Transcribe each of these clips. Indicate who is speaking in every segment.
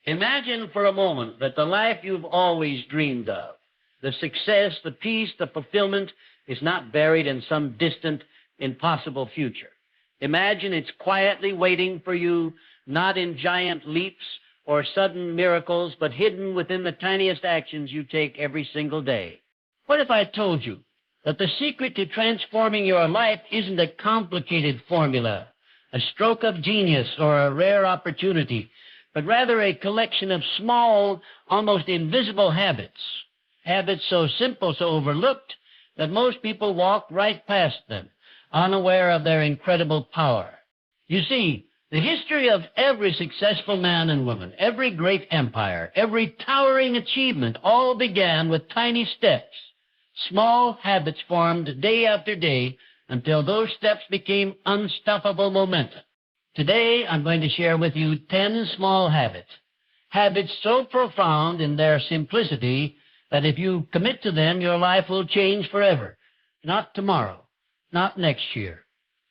Speaker 1: Imagine for a moment that the life you've always dreamed of, the success, the peace, the fulfillment, is not buried in some distant, impossible future. Imagine it's quietly waiting for you, not in giant leaps or sudden miracles, but hidden within the tiniest actions you take every single day. What if I told you that the secret to transforming your life isn't a complicated formula, a stroke of genius, or a rare opportunity, but rather a collection of small, almost invisible habits, habits so simple, so overlooked, that most people walk right past them, unaware of their incredible power. You see, the history of every successful man and woman, every great empire, every towering achievement, all began with tiny steps, small habits formed day after day until those steps became unstoppable momentum. Today, I'm going to share with you 10 small habits, habits so profound in their simplicity that if you commit to them, your life will change forever. Not tomorrow, not next year,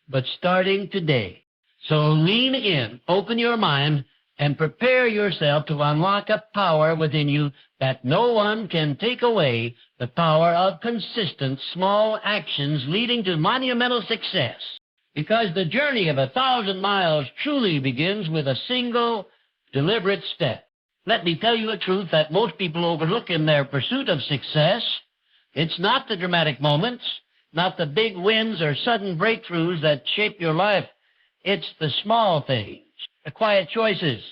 Speaker 1: but starting today. So lean in, open your mind, and prepare yourself to unlock a power within you that no one can take away, the power of consistent small actions leading to monumental success. Because the journey of 1,000 miles truly begins with a single, deliberate step. Let me tell you a truth that most people overlook in their pursuit of success. It's not the dramatic moments, not the big wins or sudden breakthroughs that shape your life. It's the small things, the quiet choices,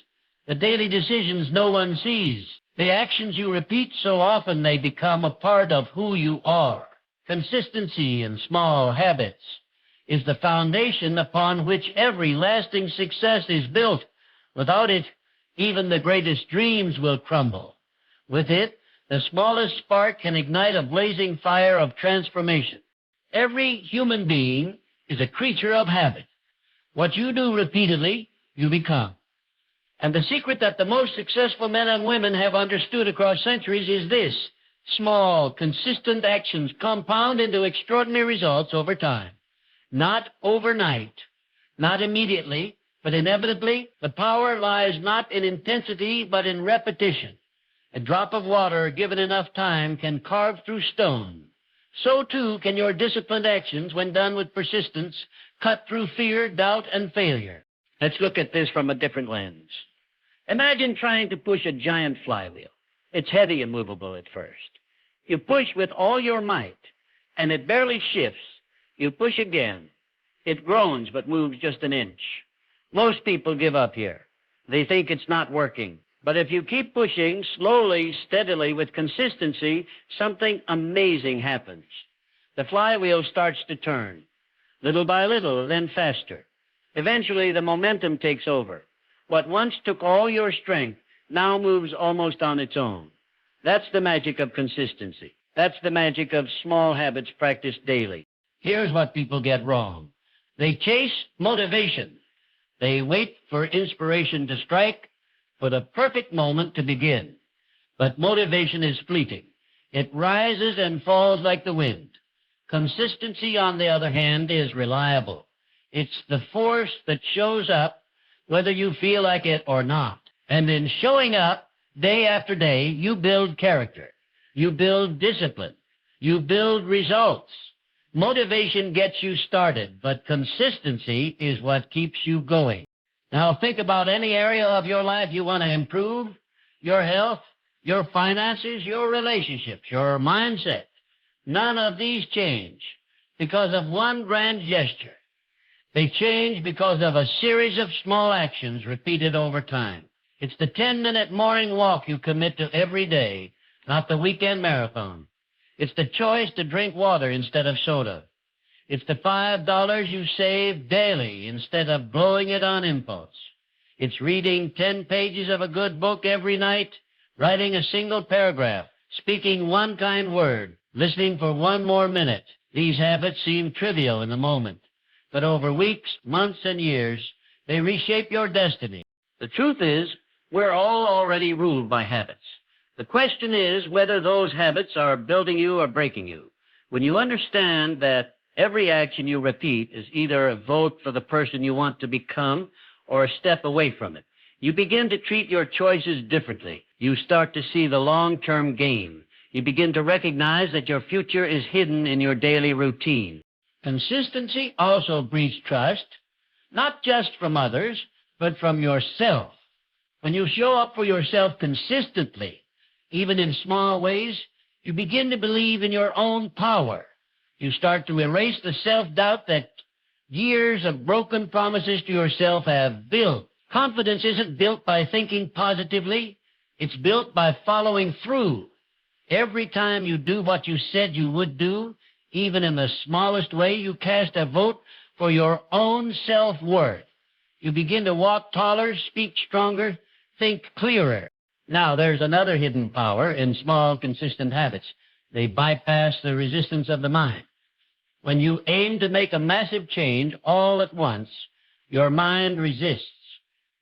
Speaker 1: the daily decisions no one sees, the actions you repeat so often they become a part of who you are. Consistency in small habits is the foundation upon which every lasting success is built. Without it, even the greatest dreams will crumble. With it, the smallest spark can ignite a blazing fire of transformation. Every human being is a creature of habit. What you do repeatedly, you become. And the secret that the most successful men and women have understood across centuries is this: small, consistent actions compound into extraordinary results over time. Not overnight, not immediately, but inevitably. The power lies not in intensity, but in repetition. A drop of water given enough time can carve through stone. So too can your disciplined actions, when done with persistence, cut through fear, doubt, and failure. Let's look at this from a different lens. Imagine trying to push a giant flywheel. It's heavy and movable at first. You push with all your might, and it barely shifts. You push again. It groans but moves just an inch. Most people give up here. They think it's not working. But if you keep pushing slowly, steadily, with consistency, something amazing happens. The flywheel starts to turn, little by little, then faster. Eventually, the momentum takes over. What once took all your strength now moves almost on its own. That's the magic of consistency. That's the magic of small habits practiced daily. Here's what people get wrong. They chase motivation. They wait for inspiration to strike, for the perfect moment to begin. But motivation is fleeting. It rises and falls like the wind. Consistency, on the other hand, is reliable. It's the force that shows up whether you feel like it or not. And in showing up day after day, you build character. You build discipline. You build results. Motivation gets you started, but consistency is what keeps you going. Now think about any area of your life you want to improve: your health, your finances, your relationships, your mindset. None of these change because of one grand gesture. They change because of a series of small actions repeated over time. It's the 10-minute morning walk you commit to every day, not the weekend marathon. It's the choice to drink water instead of soda. It's the $5 you save daily instead of blowing it on impulse. It's reading 10 pages of a good book every night, writing a single paragraph, speaking one kind word, listening for one more minute. These habits seem trivial in the moment, but over weeks, months, and years, they reshape your destiny. The truth is, we're all already ruled by habits. The question is whether those habits are building you or breaking you. When you understand that every action you repeat is either a vote for the person you want to become or a step away from it, You begin to treat your choices differently. You start to see the long-term gain. You begin to recognize that your future is hidden in your daily routine. Consistency also breeds trust, not just from others, but from yourself. When you show up for yourself consistently, even in small ways, you begin to believe in your own power. You start to erase the self-doubt that years of broken promises to yourself have built. Confidence isn't built by thinking positively. It's built by following through. Every time you do what you said you would do, even in the smallest way, you cast a vote for your own self-worth. You begin to walk taller, speak stronger, think clearer. Now, there's another hidden power in small, consistent habits. They bypass the resistance of the mind. When you aim to make a massive change all at once, your mind resists.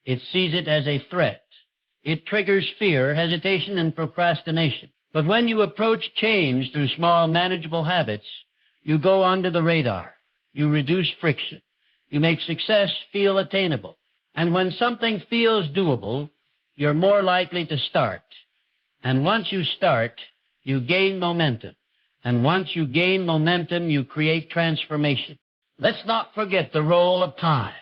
Speaker 1: It sees it as a threat. It triggers fear, hesitation, and procrastination. But when you approach change through small, manageable habits, you go under the radar. You reduce friction. You make success feel attainable. And when something feels doable, you're more likely to start. And once you start, you gain momentum. And once you gain momentum, you create transformation. Let's not forget the role of time.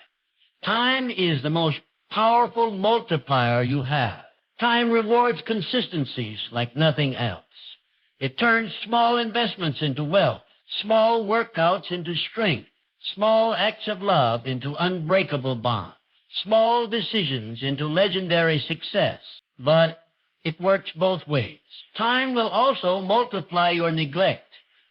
Speaker 1: Time is the most powerful multiplier you have. Time rewards consistencies like nothing else. It turns small investments into wealth, small workouts into strength, small acts of love into unbreakable bonds, small decisions into legendary success. But it works both ways. Time will also multiply your neglect,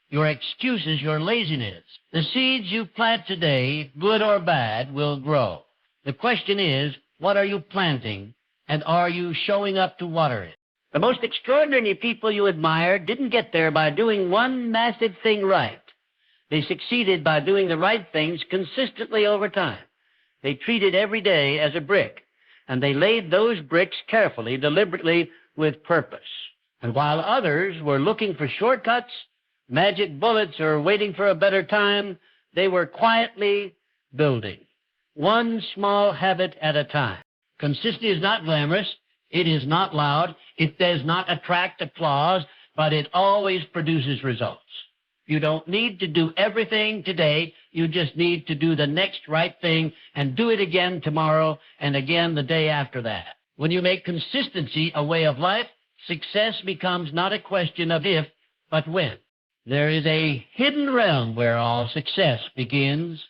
Speaker 1: your excuses, your laziness. The seeds you plant today, good or bad, will grow. The question is, what are you planting, and are you showing up to water it? The most extraordinary people you admire didn't get there by doing one massive thing right. They succeeded by doing the right things consistently over time. They treated every day as a brick, and they laid those bricks carefully, deliberately, with purpose. And while others were looking for shortcuts, magic bullets, or waiting for a better time, they were quietly building, one small habit at a time. Consistency is not glamorous. It is not loud. It does not attract applause, but it always produces results. You don't need to do everything today. You just need to do the next right thing and do it again tomorrow and again the day after that. When you make consistency a way of life, success becomes not a question of if, but when. There is a hidden realm where all success begins,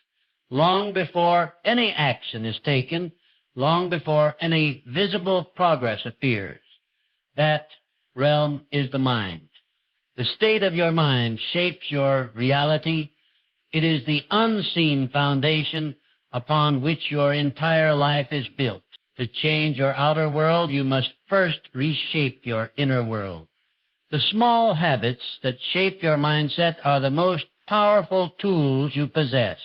Speaker 1: long before any action is taken, long before any visible progress appears. That realm is the mind. The state of your mind shapes your reality. It is the unseen foundation upon which your entire life is built. To change your outer world, you must first reshape your inner world. The small habits that shape your mindset are the most powerful tools you possess,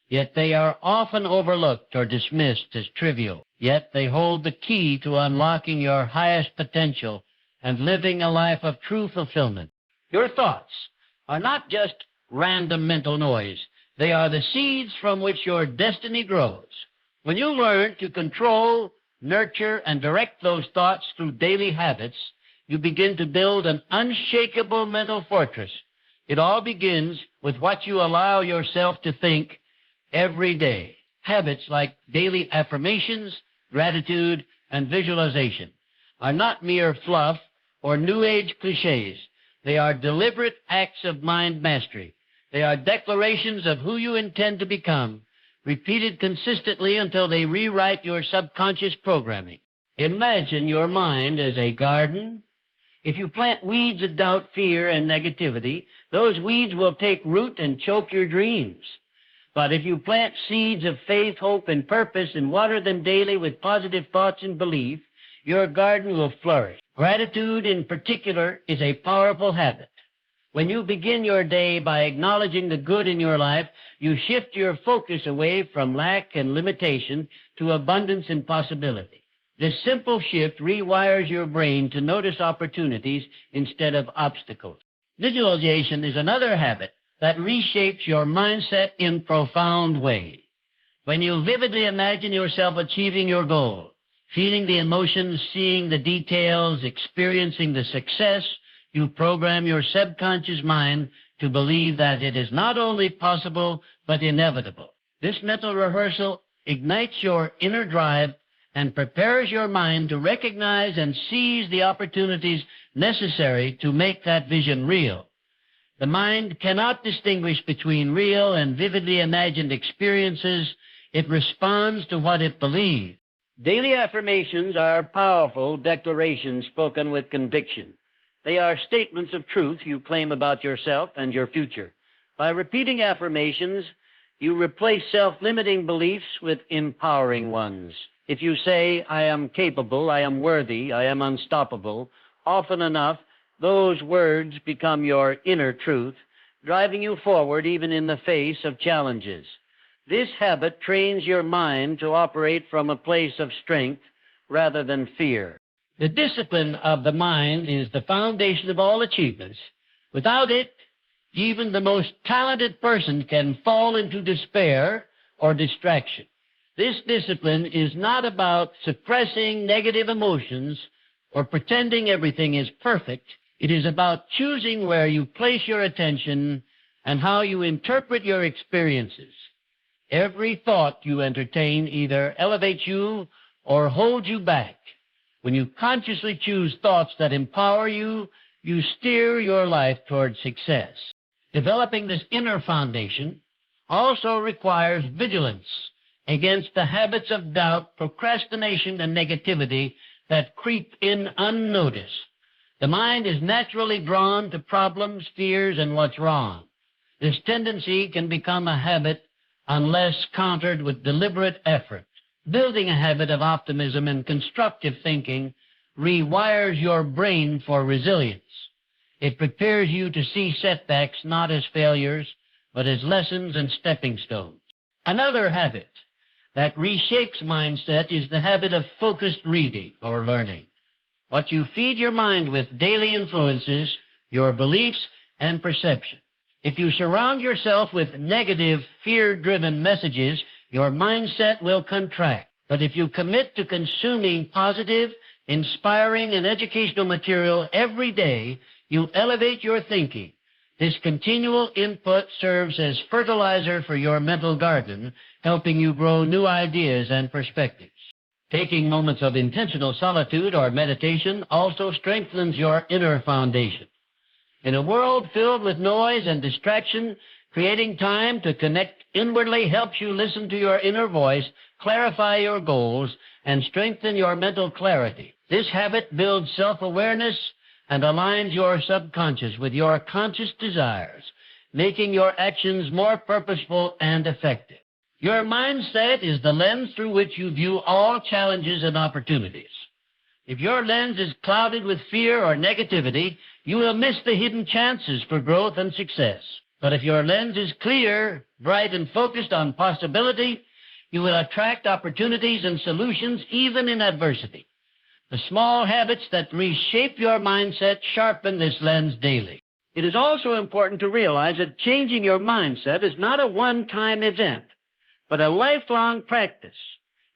Speaker 1: yet they are often overlooked or dismissed as trivial. Yet they hold the key to unlocking your highest potential and living a life of true fulfillment. Your thoughts are not just random mental noise. They are the seeds from which your destiny grows. When you learn to control, nurture, and direct those thoughts through daily habits, you begin to build an unshakable mental fortress. It all begins with what you allow yourself to think every day. Habits like daily affirmations, gratitude, and visualization are not mere fluff or New Age cliches. They are deliberate acts of mind mastery. They are declarations of who you intend to become, repeated consistently until they rewrite your subconscious programming. Imagine your mind as a garden. If you plant weeds of doubt, fear, and negativity, those weeds will take root and choke your dreams. But if you plant seeds of faith, hope, and purpose and water them daily with positive thoughts and belief, your garden will flourish. Gratitude, in particular, is a powerful habit. When you begin your day by acknowledging the good in your life, you shift your focus away from lack and limitation to abundance and possibility. This simple shift rewires your brain to notice opportunities instead of obstacles. Visualization is another habit that reshapes your mindset in profound ways. When you vividly imagine yourself achieving your goal, Feeling the emotions, seeing the details, experiencing the success, you program your subconscious mind to believe that it is not only possible, but inevitable. This mental rehearsal ignites your inner drive and prepares your mind to recognize and seize the opportunities necessary to make that vision real. The mind cannot distinguish between real and vividly imagined experiences. It responds to what it believes. Daily affirmations are powerful declarations spoken with conviction. They are statements of truth you claim about yourself and your future. By repeating affirmations, you replace self-limiting beliefs with empowering ones. If you say, I am capable, I am worthy, I am unstoppable, often enough, those words become your inner truth, driving you forward even in the face of challenges. This habit trains your mind to operate from a place of strength rather than fear. The discipline of the mind is the foundation of all achievements. Without it, even the most talented person can fall into despair or distraction. This discipline is not about suppressing negative emotions or pretending everything is perfect. It is about choosing where you place your attention and how you interpret your experiences. Every thought you entertain either elevates you or holds you back. When you consciously choose thoughts that empower you, you steer your life toward success. Developing this inner foundation also requires vigilance against the habits of doubt, procrastination, and negativity that creep in unnoticed. The mind is naturally drawn to problems, fears, and what's wrong. This tendency can become a habit unless countered with deliberate effort. Building a habit of optimism and constructive thinking rewires your brain for resilience. It prepares you to see setbacks not as failures, but as lessons and stepping stones. Another habit that reshapes mindset is the habit of focused reading or learning. What you feed your mind with daily influences your beliefs and perception. If you surround yourself with negative, fear-driven messages, your mindset will contract. But if you commit to consuming positive, inspiring, and educational material every day, you elevate your thinking. This continual input serves as fertilizer for your mental garden, helping you grow new ideas and perspectives. Taking moments of intentional solitude or meditation also strengthens your inner foundation. In a world filled with noise and distraction, creating time to connect inwardly helps you listen to your inner voice, clarify your goals, and strengthen your mental clarity. This habit builds self-awareness and aligns your subconscious with your conscious desires, making your actions more purposeful and effective. Your mindset is the lens through which you view all challenges and opportunities. If your lens is clouded with fear or negativity, you will miss the hidden chances for growth and success. But if your lens is clear, bright, and focused on possibility, you will attract opportunities and solutions even in adversity. The small habits that reshape your mindset sharpen this lens daily. It is also important to realize that changing your mindset is not a one-time event, but a lifelong practice.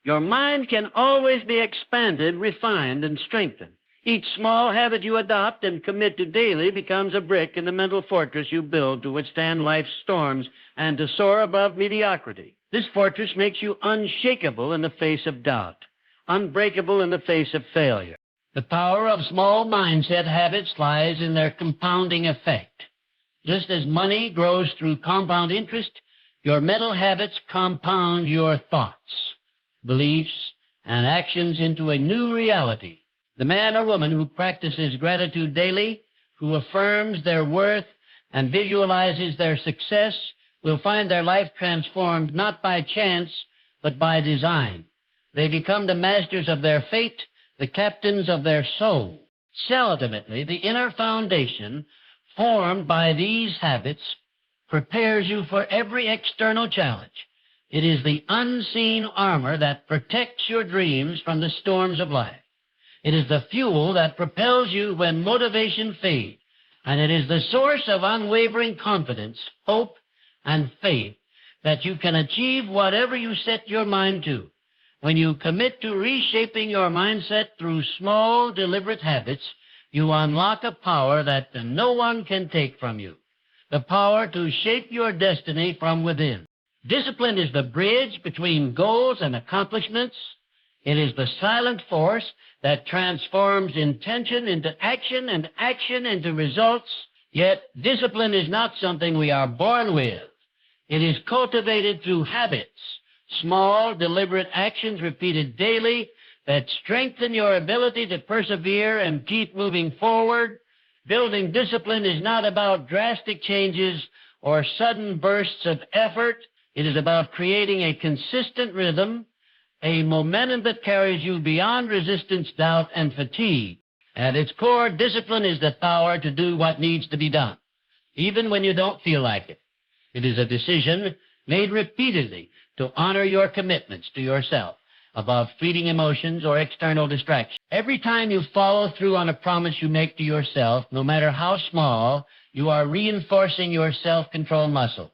Speaker 1: Your mind can always be expanded, refined, and strengthened. Each small habit you adopt and commit to daily becomes a brick in the mental fortress you build to withstand life's storms and to soar above mediocrity. This fortress makes you unshakable in the face of doubt, unbreakable in the face of failure. The power of small mindset habits lies in their compounding effect. Just as money grows through compound interest, your mental habits compound your thoughts, beliefs, and actions into a new reality. The man or woman who practices gratitude daily, who affirms their worth and visualizes their success, will find their life transformed not by chance, but by design. They become the masters of their fate, the captains of their soul. Ultimately, the inner foundation formed by these habits prepares you for every external challenge. It is the unseen armor that protects your dreams from the storms of life. It is the fuel that propels you when motivation fades, and it is the source of unwavering confidence, hope, and faith that you can achieve whatever you set your mind to. When you commit to reshaping your mindset through small, deliberate habits, you unlock a power that no one can take from you, the power to shape your destiny from within. Discipline is the bridge between goals and accomplishments. It is the silent force that transforms intention into action and action into results. Yet, discipline is not something we are born with. It is cultivated through habits, small, deliberate actions repeated daily that strengthen your ability to persevere and keep moving forward. Building discipline is not about drastic changes or sudden bursts of effort. It is about creating a consistent rhythm, a momentum that carries you beyond resistance, doubt, and fatigue. At its core, discipline is the power to do what needs to be done, even when you don't feel like it. It is a decision made repeatedly to honor your commitments to yourself above fleeting emotions or external distractions. Every time you follow through on a promise you make to yourself, no matter how small, you are reinforcing your self-control muscle.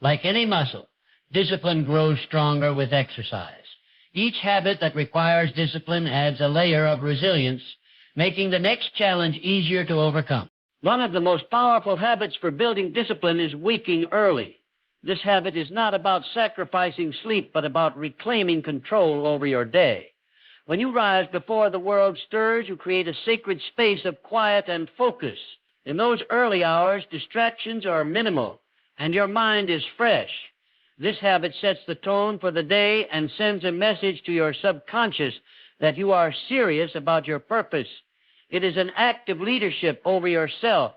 Speaker 1: Like any muscle, discipline grows stronger with exercise. Each habit that requires discipline adds a layer of resilience, making the next challenge easier to overcome. One of the most powerful habits for building discipline is waking early. This habit is not about sacrificing sleep, but about reclaiming control over your day. When you rise before the world stirs, you create a sacred space of quiet and focus. In those early hours, distractions are minimal, and your mind is fresh. This habit sets the tone for the day and sends a message to your subconscious that you are serious about your purpose. It is an act of leadership over yourself,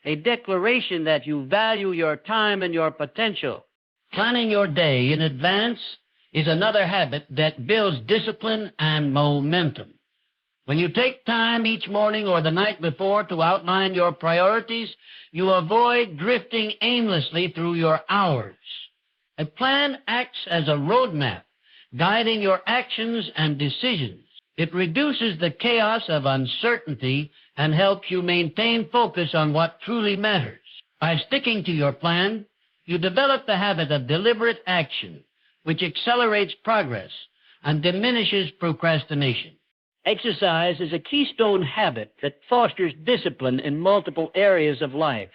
Speaker 1: a declaration that you value your time and your potential. Planning your day in advance is another habit that builds discipline and momentum. When you take time each morning or the night before to outline your priorities, you avoid drifting aimlessly through your hours. A plan acts as a roadmap, guiding your actions and decisions. It reduces the chaos of uncertainty and helps you maintain focus on what truly matters. By sticking to your plan, you develop the habit of deliberate action, which accelerates progress and diminishes procrastination. Exercise is a keystone habit that fosters discipline in multiple areas of life.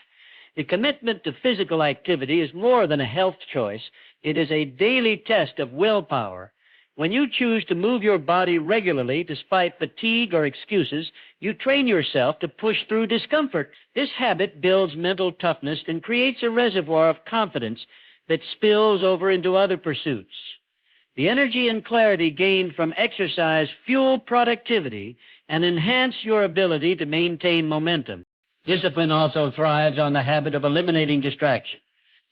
Speaker 1: The commitment to physical activity is more than a health choice. It is a daily test of willpower. When you choose to move your body regularly despite fatigue or excuses, you train yourself to push through discomfort. This habit builds mental toughness and creates a reservoir of confidence that spills over into other pursuits. The energy and clarity gained from exercise fuel productivity and enhance your ability to maintain momentum. Discipline also thrives on the habit of eliminating distraction.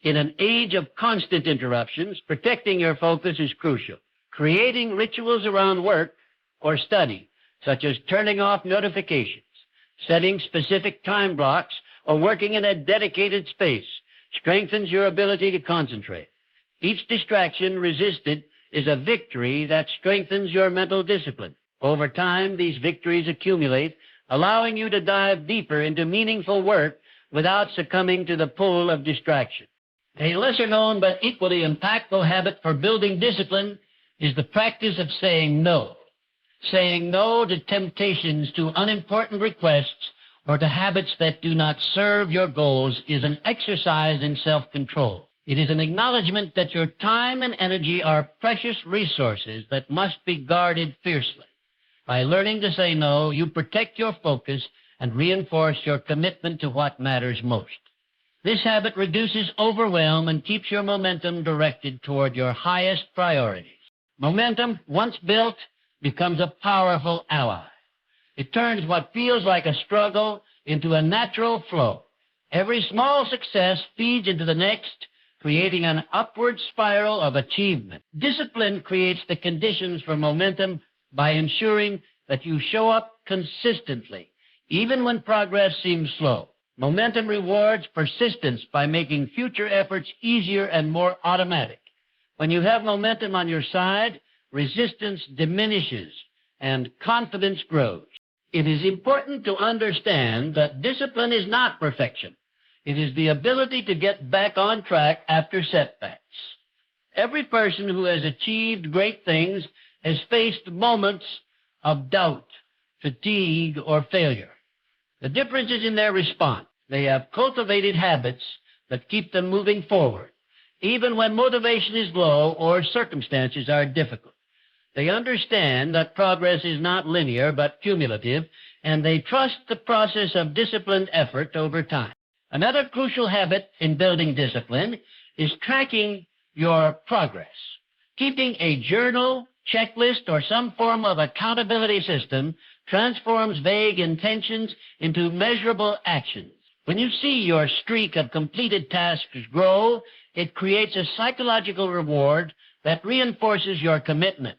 Speaker 1: In an age of constant interruptions, protecting your focus is crucial. Creating rituals around work or study, such as turning off notifications, setting specific time blocks, or working in a dedicated space, strengthens your ability to concentrate. Each distraction resisted is a victory that strengthens your mental discipline. Over time, these victories accumulate, allowing you to dive deeper into meaningful work without succumbing to the pull of distraction. A lesser-known but equally impactful habit for building discipline is the practice of saying no. Saying no to temptations, to unimportant requests, or to habits that do not serve your goals is an exercise in self-control. It is an acknowledgement that your time and energy are precious resources that must be guarded fiercely. By learning to say no, you protect your focus and reinforce your commitment to what matters most. This habit reduces overwhelm and keeps your momentum directed toward your highest priorities. Momentum, once built, becomes a powerful ally. It turns what feels like a struggle into a natural flow. Every small success feeds into the next, creating an upward spiral of achievement. Discipline creates the conditions for momentum by ensuring that you show up consistently, even when progress seems slow. Momentum rewards persistence by making future efforts easier and more automatic. When you have momentum on your side, resistance diminishes and confidence grows. It is important to understand that discipline is not perfection. It is the ability to get back on track after setbacks. Every person who has achieved great things has faced moments of doubt, fatigue, or failure. The difference is in their response. They have cultivated habits that keep them moving forward, even when motivation is low or circumstances are difficult. They understand that progress is not linear but cumulative, and they trust the process of disciplined effort over time. Another crucial habit in building discipline is tracking your progress. Keeping a journal, checklist, or some form of accountability system transforms vague intentions into measurable actions. When you see your streak of completed tasks grow, it creates a psychological reward that reinforces your commitment.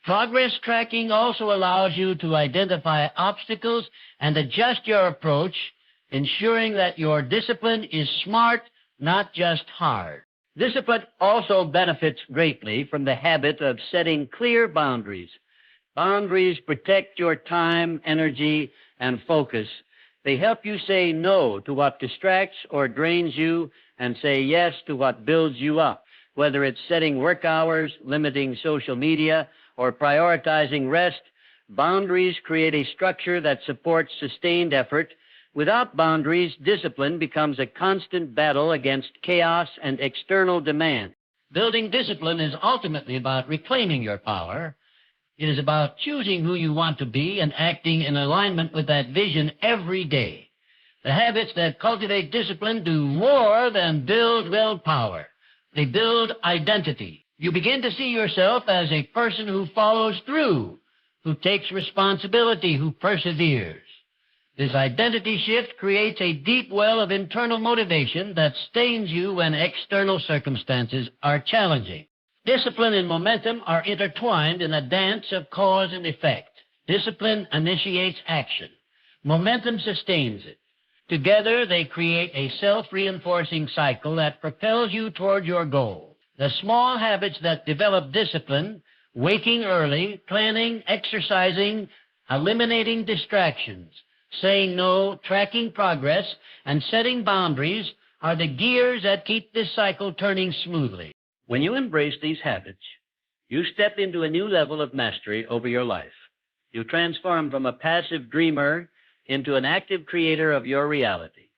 Speaker 1: Progress tracking also allows you to identify obstacles and adjust your approach, ensuring that your discipline is smart, not just hard. Discipline also benefits greatly from the habit of setting clear boundaries. Boundaries protect your time, energy, and focus. They help you say no to what distracts or drains you and say yes to what builds you up, whether it's setting work hours, limiting social media, or prioritizing rest. Boundaries create a structure that supports sustained effort. Without boundaries, discipline becomes a constant battle against chaos and external demand. Building discipline is ultimately about reclaiming your power. It is about choosing who you want to be and acting in alignment with that vision every day. The habits that cultivate discipline do more than build willpower. They build identity. You begin to see yourself as a person who follows through, who takes responsibility, who perseveres. This identity shift creates a deep well of internal motivation that sustains you when external circumstances are challenging. Discipline and momentum are intertwined in a dance of cause and effect. Discipline initiates action. Momentum sustains it. Together, they create a self-reinforcing cycle that propels you toward your goal. The small habits that develop discipline, waking early, planning, exercising, eliminating distractions, saying no, tracking progress, and setting boundaries are the gears that keep this cycle turning smoothly. When you embrace these habits, you step into a new level of mastery over your life. You transform from a passive dreamer into an active creator of your reality.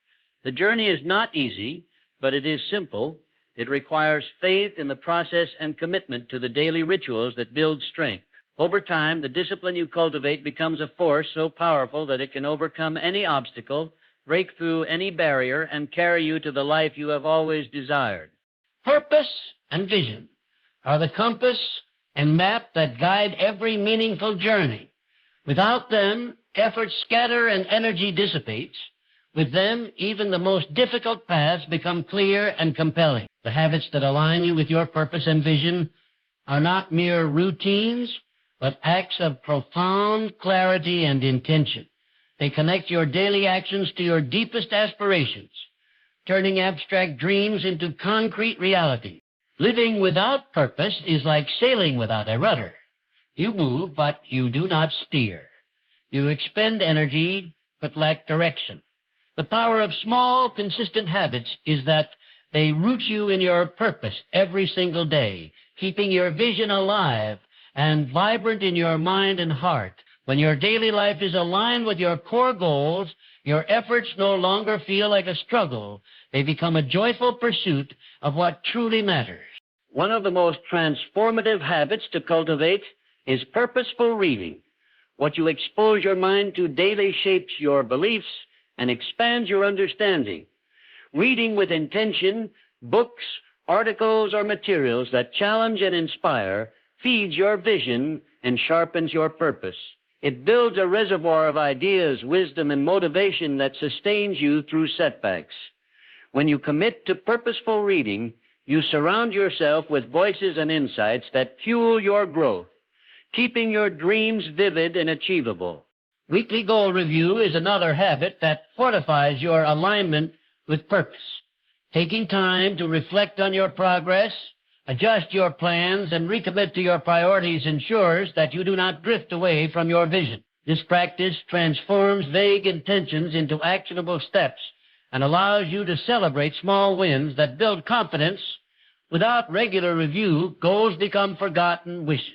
Speaker 1: The journey is not easy, but it is simple. It requires faith in the process and commitment to the daily rituals that build strength. Over time, the discipline you cultivate becomes a force so powerful that it can overcome any obstacle, break through any barrier, and carry you to the life you have always desired. Purpose and vision are the compass and map that guide every meaningful journey. Without them, efforts scatter and energy dissipates. With them, even the most difficult paths become clear and compelling. The habits that align you with your purpose and vision are not mere routines, but acts of profound clarity and intention. They connect your daily actions to your deepest aspirations, turning abstract dreams into concrete reality. Living without purpose is like sailing without a rudder. You move, but you do not steer. You expend energy, but lack direction. The power of small, consistent habits is that they root you in your purpose every single day, keeping your vision alive and vibrant in your mind and heart. When your daily life is aligned with your core goals, your efforts no longer feel like a struggle. They become a joyful pursuit of what truly matters. One of the most transformative habits to cultivate is purposeful reading. What you expose your mind to daily shapes your beliefs and expands your understanding. Reading with intention, books, articles, or materials that challenge and inspire feeds your vision and sharpens your purpose. It builds a reservoir of ideas, wisdom, and motivation that sustains you through setbacks. When you commit to purposeful reading, you surround yourself with voices and insights that fuel your growth, keeping your dreams vivid and achievable. Weekly goal review is another habit that fortifies your alignment with purpose. Taking time to reflect on your progress, adjust your plans, and recommit to your priorities ensures that you do not drift away from your vision. This practice transforms vague intentions into actionable steps and allows you to celebrate small wins that build confidence. Without regular review, goals become forgotten wishes.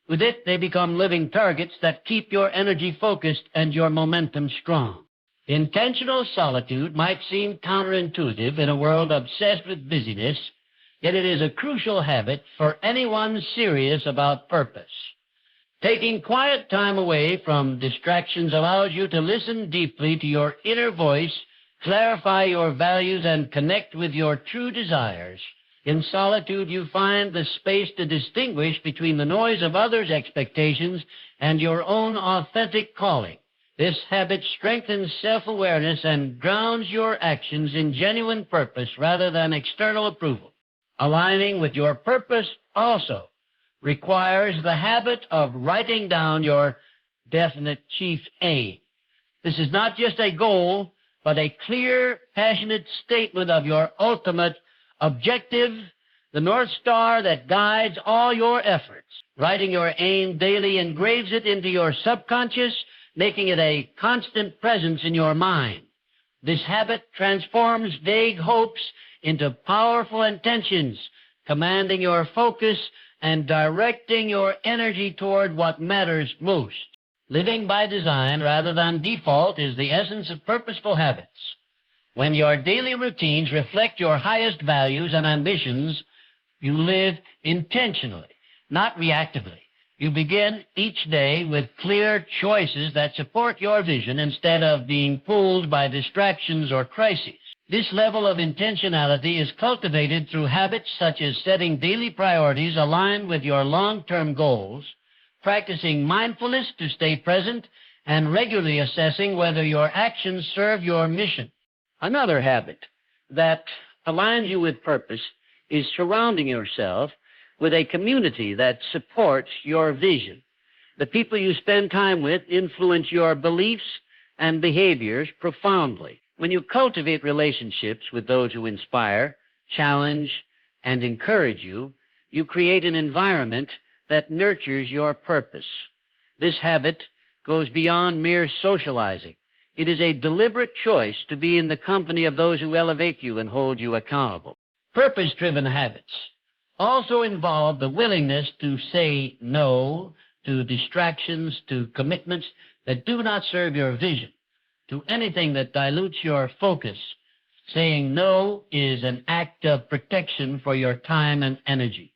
Speaker 1: With it, they become living targets that keep your energy focused and your momentum strong. Intentional solitude might seem counterintuitive in a world obsessed with busyness, yet it is a crucial habit for anyone serious about purpose. Taking quiet time away from distractions allows you to listen deeply to your inner voice, clarify your values, and connect with your true desires. In solitude, you find the space to distinguish between the noise of others' expectations and your own authentic calling. This habit strengthens self-awareness and grounds your actions in genuine purpose rather than external approval. Aligning with your purpose also requires the habit of writing down your definite chief aim. This is not just a goal, but a clear, passionate statement of your ultimate objective, the North Star that guides all your efforts. Writing your aim daily engraves it into your subconscious, making it a constant presence in your mind. This habit transforms vague hopes into powerful intentions, commanding your focus and directing your energy toward what matters most. Living by design rather than default is the essence of purposeful habits. When your daily routines reflect your highest values and ambitions, you live intentionally, not reactively. You begin each day with clear choices that support your vision instead of being pulled by distractions or crises. This level of intentionality is cultivated through habits such as setting daily priorities aligned with your long-term goals, practicing mindfulness to stay present, and regularly assessing whether your actions serve your mission. Another habit that aligns you with purpose is surrounding yourself with a community that supports your vision. The people you spend time with influence your beliefs and behaviors profoundly. When you cultivate relationships with those who inspire, challenge, and encourage you, you create an environment that nurtures your purpose. This habit goes beyond mere socializing. It is a deliberate choice to be in the company of those who elevate you and hold you accountable. Purpose-driven habits also involve the willingness to say no to distractions, to commitments that do not serve your vision, to anything that dilutes your focus. Saying no is an act of protection for your time and energy.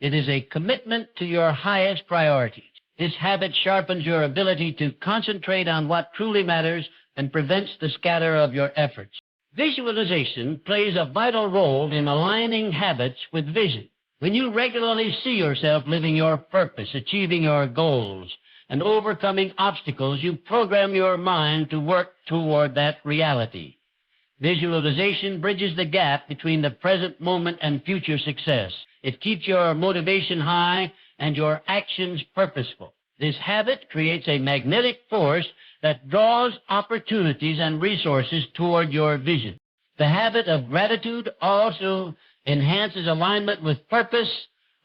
Speaker 1: It is a commitment to your highest priorities. This habit sharpens your ability to concentrate on what truly matters and prevents the scatter of your efforts. Visualization plays a vital role in aligning habits with vision. When you regularly see yourself living your purpose, achieving your goals, and overcoming obstacles, you program your mind to work toward that reality. Visualization bridges the gap between the present moment and future success. It keeps your motivation high and your actions purposeful. This habit creates a magnetic force that draws opportunities and resources toward your vision. The habit of gratitude also enhances alignment with purpose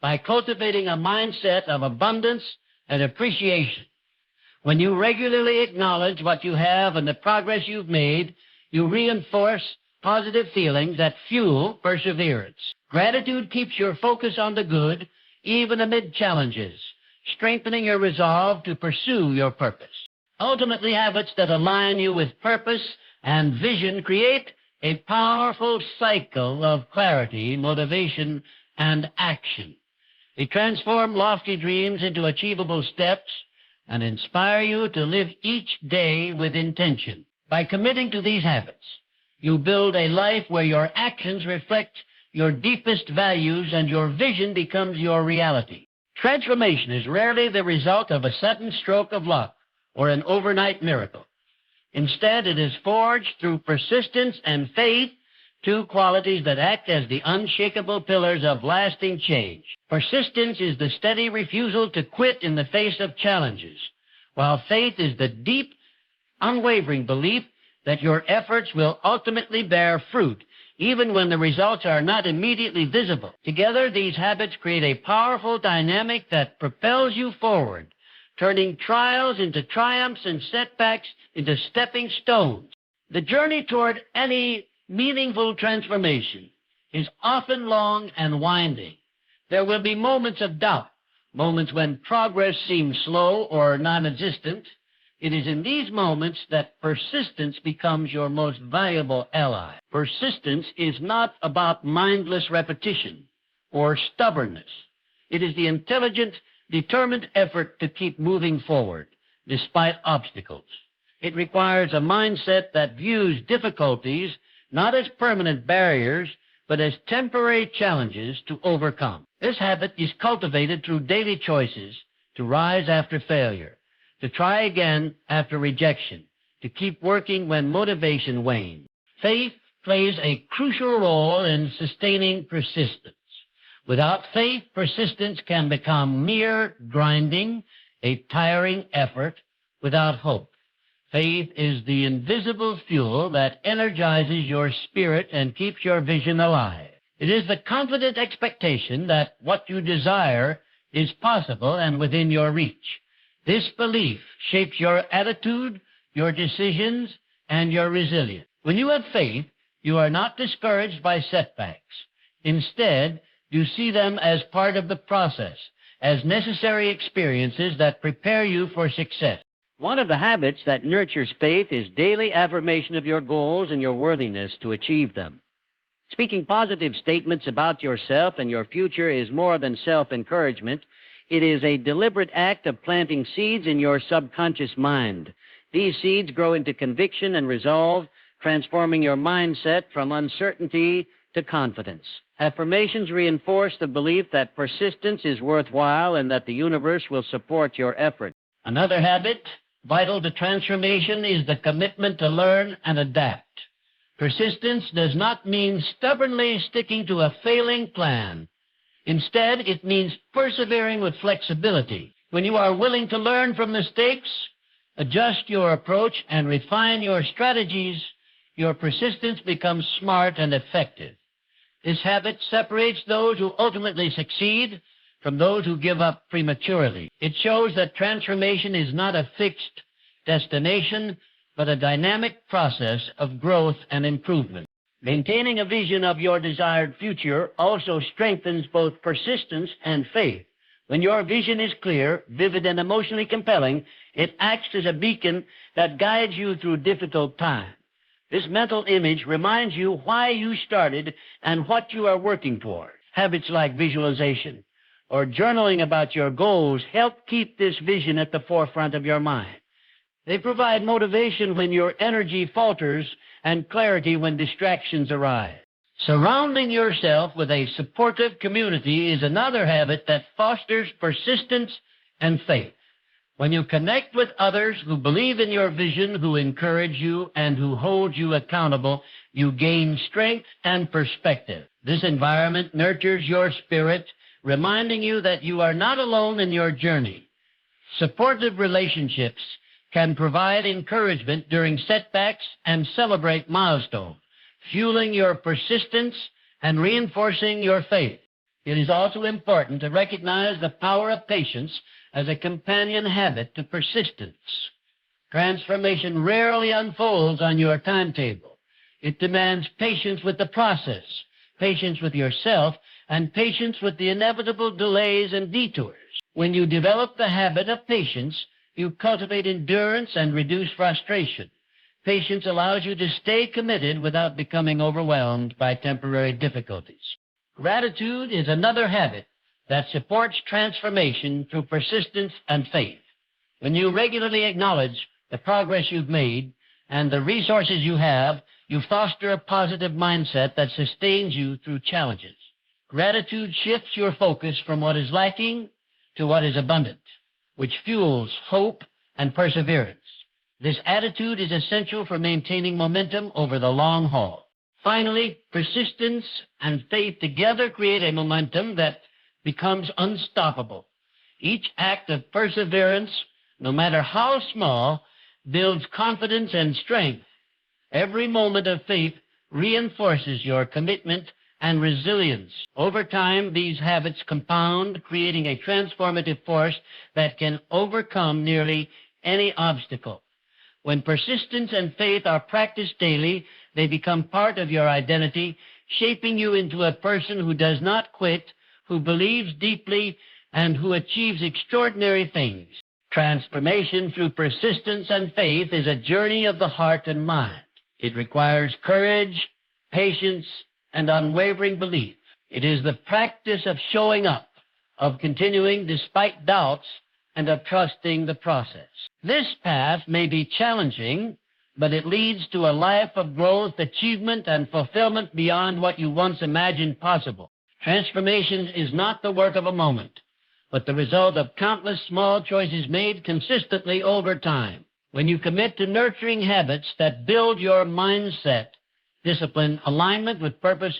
Speaker 1: by cultivating a mindset of abundance and appreciation. When you regularly acknowledge what you have and the progress you've made, you reinforce positive feelings that fuel perseverance. Gratitude keeps your focus on the good, even amid challenges, strengthening your resolve to pursue your purpose. Ultimately, habits that align you with purpose and vision create a powerful cycle of clarity, motivation, and action. They transform lofty dreams into achievable steps and inspire you to live each day with intention. By committing to these habits, you build a life where your actions reflect your deepest values and your vision becomes your reality. Transformation is rarely the result of a sudden stroke of luck or an overnight miracle. Instead, it is forged through persistence and faith, two qualities that act as the unshakable pillars of lasting change. Persistence is the steady refusal to quit in the face of challenges, while faith is the deep, unwavering belief that your efforts will ultimately bear fruit, even when the results are not immediately visible. Together, these habits create a powerful dynamic that propels you forward, turning trials into triumphs and setbacks into stepping stones. The journey toward any meaningful transformation is often long and winding. There will be moments of doubt, moments when progress seems slow or non-existent. It is in these moments that persistence becomes your most valuable ally. Persistence is not about mindless repetition or stubbornness. It is the intelligent, determined effort to keep moving forward despite obstacles. It requires a mindset that views difficulties not as permanent barriers, but as temporary challenges to overcome. This habit is cultivated through daily choices to rise after failure, to try again after rejection, to keep working when motivation wanes. Faith plays a crucial role in sustaining persistence. Without faith, persistence can become mere grinding, a tiring effort without hope. Faith is the invisible fuel that energizes your spirit and keeps your vision alive. It is the confident expectation that what you desire is possible and within your reach. This belief shapes your attitude, your decisions, and your resilience. When you have faith, you are not discouraged by setbacks. Instead, you see them as part of the process, as necessary experiences that prepare you for success. One of the habits that nurtures faith is daily affirmation of your goals and your worthiness to achieve them. Speaking positive statements about yourself and your future is more than self-encouragement. It is a deliberate act of planting seeds in your subconscious mind. These seeds grow into conviction and resolve, transforming your mindset from uncertainty to confidence. Affirmations reinforce the belief that persistence is worthwhile and that the universe will support your effort. Another habit vital to transformation is the commitment to learn and adapt. Persistence does not mean stubbornly sticking to a failing plan. Instead, it means persevering with flexibility. When you are willing to learn from mistakes, adjust your approach, and refine your strategies, your persistence becomes smart and effective. This habit separates those who ultimately succeed from those who give up prematurely. It shows that transformation is not a fixed destination, but a dynamic process of growth and improvement. Maintaining a vision of your desired future also strengthens both persistence and faith. When your vision is clear, vivid, and emotionally compelling, it acts as a beacon that guides you through difficult times. This mental image reminds you why you started and what you are working toward. Habits like visualization or journaling about your goals help keep this vision at the forefront of your mind. They provide motivation when your energy falters and clarity when distractions arise. Surrounding yourself with a supportive community is another habit that fosters persistence and faith. When you connect with others who believe in your vision, who encourage you, and who hold you accountable, you gain strength and perspective. This environment nurtures your spirit, reminding you that you are not alone in your journey. Supportive relationships can provide encouragement during setbacks and celebrate milestones, fueling your persistence and reinforcing your faith. It is also important to recognize the power of patience as a companion habit to persistence. Transformation rarely unfolds on your timetable. It demands patience with the process, patience with yourself, and patience with the inevitable delays and detours. When you develop the habit of patience, you cultivate endurance and reduce frustration. Patience allows you to stay committed without becoming overwhelmed by temporary difficulties. Gratitude is another habit that supports transformation through persistence and faith. When you regularly acknowledge the progress you've made and the resources you have, you foster a positive mindset that sustains you through challenges. Gratitude shifts your focus from what is lacking to what is abundant, which fuels hope and perseverance. This attitude is essential for maintaining momentum over the long haul. Finally, persistence and faith together create a momentum that becomes unstoppable. Each act of perseverance, no matter how small, builds confidence and strength. Every moment of faith reinforces your commitment and resilience. Over time, these habits compound, creating a transformative force that can overcome nearly any obstacle. When persistence and faith are practiced daily, they become part of your identity, shaping you into a person who does not quit, who believes deeply, and who achieves extraordinary things. Transformation through persistence and faith is a journey of the heart and mind. It requires courage, patience, and unwavering belief. It is the practice of showing up, of continuing despite doubts, and of trusting the process. This path may be challenging, but it leads to a life of growth, achievement, and fulfillment beyond what you once imagined possible. Transformation is not the work of a moment, but the result of countless small choices made consistently over time. When you commit to nurturing habits that build your mindset, discipline, alignment with purpose,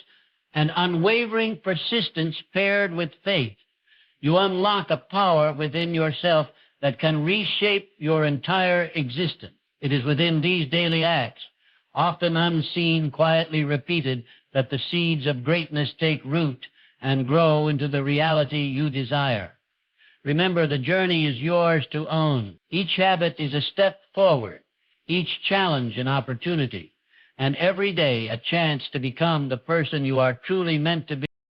Speaker 1: and unwavering persistence paired with faith, you unlock a power within yourself that can reshape your entire existence. It is within these daily acts, often unseen, quietly repeated, that the seeds of greatness take root and grow into the reality you desire. Remember, the journey is yours to own. Each habit is a step forward, each challenge an opportunity, and every day a chance to become the person you are truly meant to be.